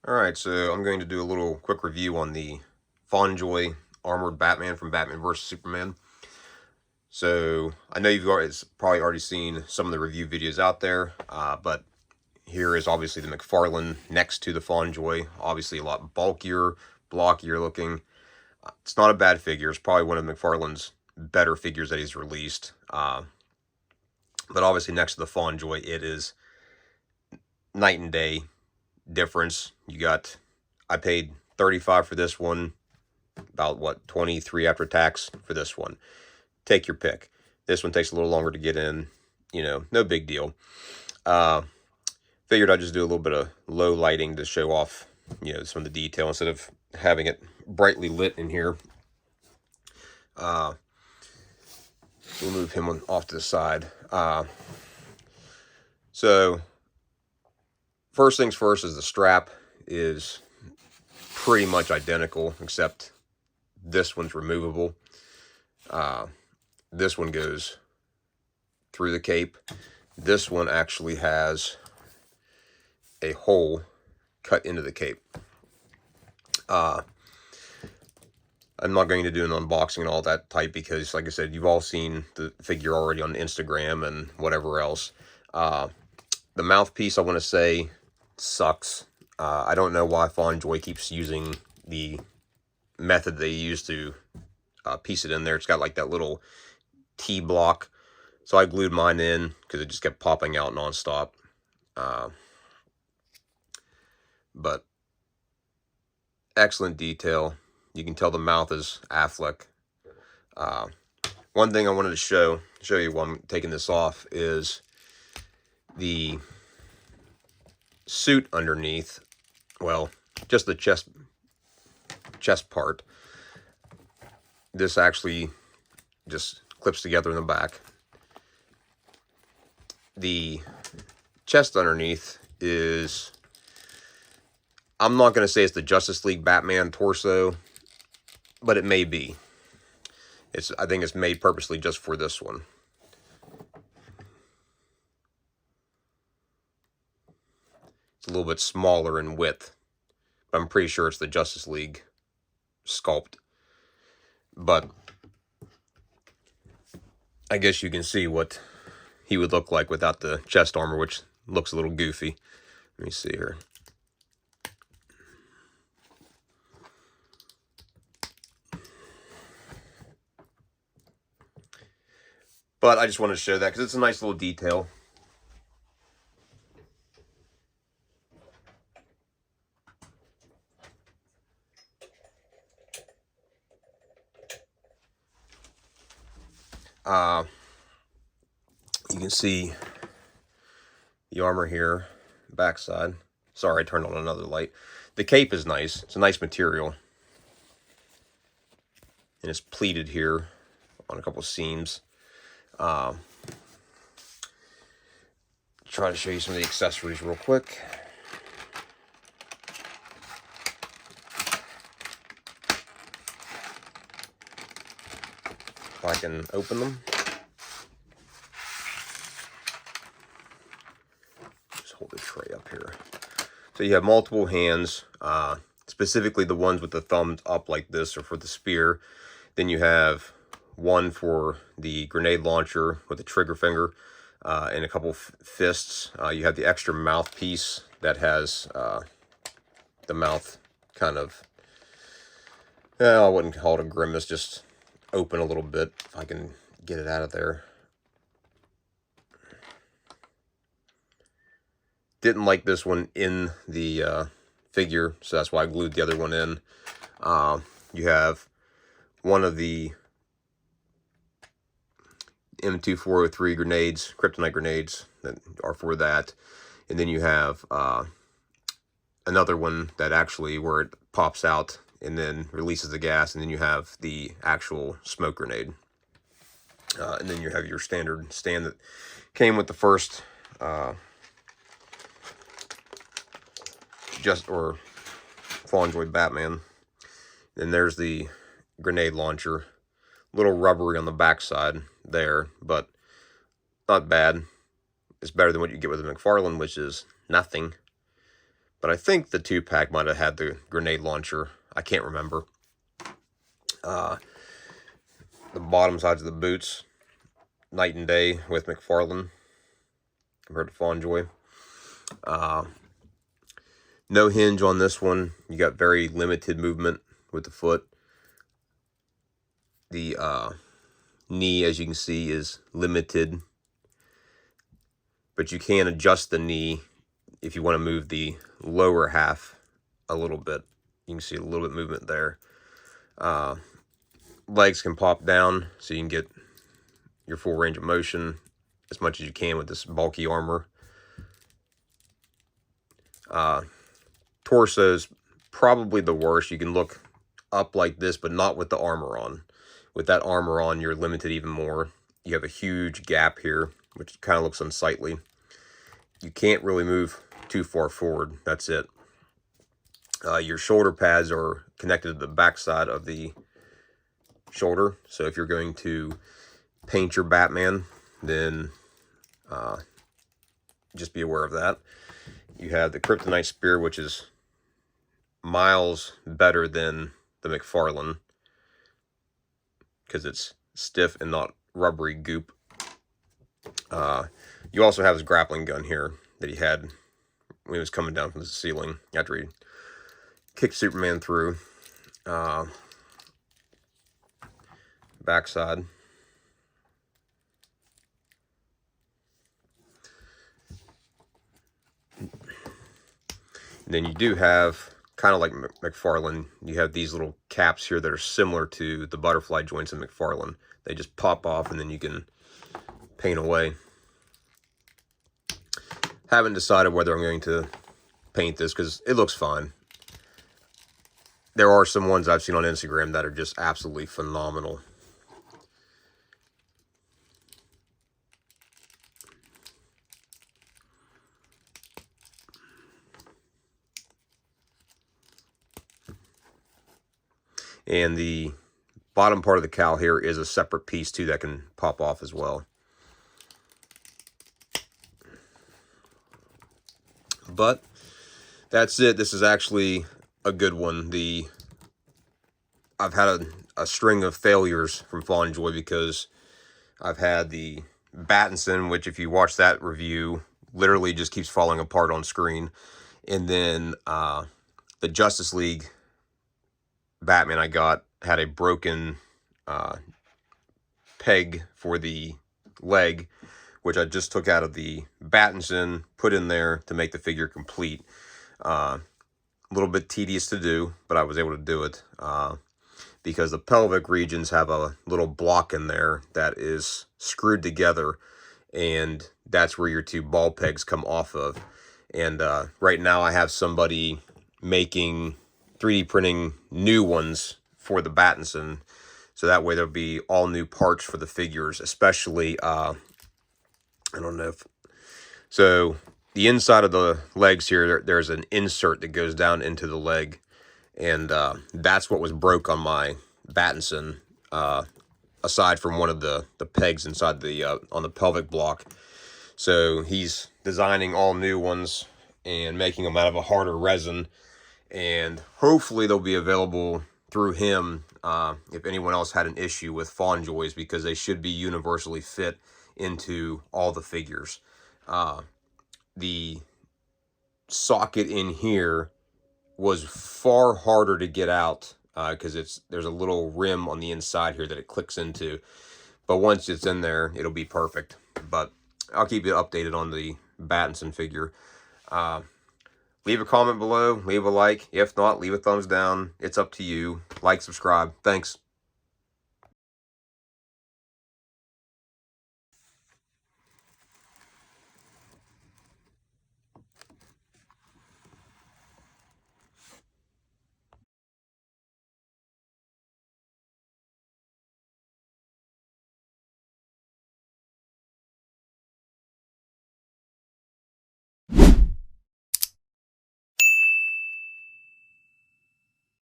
Alright, so I'm going to do a little quick review on the FonJoy Armored Batman from Batman vs. Superman. So, I know probably already seen some of the review videos out there, but here is obviously the McFarlane next to the FonJoy. Obviously a lot bulkier, blockier looking. It's not a bad figure. It's probably one of McFarlane's better figures that he's released. But obviously next to the FonJoy, it is night and day difference. I paid $35 for this one, about what, 23 after tax for this one. Take your pick. This one takes a little longer to get in, no big deal. Figured I'd just do a little bit of low lighting to show off, some of the detail instead of having it brightly lit in here. We'll move him off to the side. So first things first is the strap is pretty much identical, except this one's removable. This one goes through the cape. This one actually has a hole cut into the cape. I'm not going to do an unboxing and all that type because, like I said, you've all seen the figure already on Instagram and whatever else. The mouthpiece, I want to say, sucks. I don't know why FonJoy keeps using the method they use to piece it in there. It's got like that little T-block. So I glued mine in because it just kept popping out nonstop. But excellent detail. You can tell the mouth is Affleck. One thing I wanted to show you while I'm taking this off is the suit underneath. Well, just the chest part. This actually just clips together in the back. The chest underneath is, I'm not going to say it's the Justice League Batman torso, but it may be. I think it's made purposely just for this one. It's a little bit smaller in width, but I'm pretty sure it's the Justice League sculpt. But I guess you can see what he would look like without the chest armor, which looks a little goofy. Let me see here. But I just wanted to show that because it's a nice little detail. You can see the armor here, backside. Sorry, I turned on another light. The cape is nice. It's a nice material. And it's pleated here on a couple of seams. Try to show you some of the accessories real quick. If I can open them. Just hold the tray up here. So you have multiple hands, specifically the ones with the thumbs up like this are for the spear. Then you have one for the grenade launcher with the trigger finger, and a couple fists. You have the extra mouthpiece that has the mouth kind of, I wouldn't call it a grimace, just open a little bit, if I can get it out of there. Didn't like this one in the figure, so that's why I glued the other one in. You have one of the M2403 grenades, kryptonite grenades, that are for that. And then you have another one that actually, where it pops out and then releases the gas, and then you have the actual smoke grenade. And then you have your standard stand that came with the first FonJoy Batman. Then there's the grenade launcher. A little rubbery on the backside there, but not bad. It's better than what you get with the McFarlane, which is nothing. But I think the 2-pack might have had the grenade launcher. I can't remember. The bottom sides of the boots, night and day with McFarlane compared to FonJoy. No hinge on this one. You got very limited movement with the foot. The knee, as you can see, is limited. But you can adjust the knee if you want to move the lower half a little bit. You can see a little bit of movement there. Legs can pop down so you can get your full range of motion as much as you can with this bulky armor. Torso is probably the worst. You can look up like this, but not with the armor on. With that armor on, you're limited even more. You have a huge gap here, which kind of looks unsightly. You can't really move too far forward. That's it. Your shoulder pads are connected to the backside of the shoulder. So if you're going to paint your Batman, then just be aware of that. You have the Kryptonite Spear, which is miles better than the McFarlane because it's stiff and not rubbery goop. You also have his grappling gun here that he had when he was coming down from the ceiling after he kicked Superman through. Backside. And then you do have, kind of like McFarlane, you have these little caps here that are similar to the butterfly joints in McFarlane. They just pop off and then you can paint away. Haven't decided whether I'm going to paint this because it looks fine. There are some ones I've seen on Instagram that are just absolutely phenomenal. And the bottom part of the cowl here is a separate piece too that can pop off as well. But that's it. This is actually a good one. I've had a string of failures from FonJoy because I've had the Battinson, which if you watch that review, literally just keeps falling apart on screen. And then the Justice League Batman I got had a broken peg for the leg, which I just took out of the Battinson, put in there to make the figure complete. A little bit tedious to do, but I was able to do it because the pelvic regions have a little block in there that is screwed together, and that's where your two ball pegs come off of. And right now I have somebody making 3D printing new ones for the Battinson, so that way there'll be all new parts for the figures, especially I don't know if so the inside of the legs here, there's an insert that goes down into the leg, and that's what was broke on my Battinson, aside from one of the pegs inside the on the pelvic block. So he's designing all new ones and making them out of a harder resin, and hopefully they'll be available through him if anyone else had an issue with FonJoys, because they should be universally fit into all the figures. The socket in here was far harder to get out because there's a little rim on the inside here that it clicks into, but once it's in there it'll be perfect. But I'll keep you updated on the Battinson figure. Leave a comment below, leave a like. If not, leave a thumbs down. It's up to you. Like, subscribe. Thanks.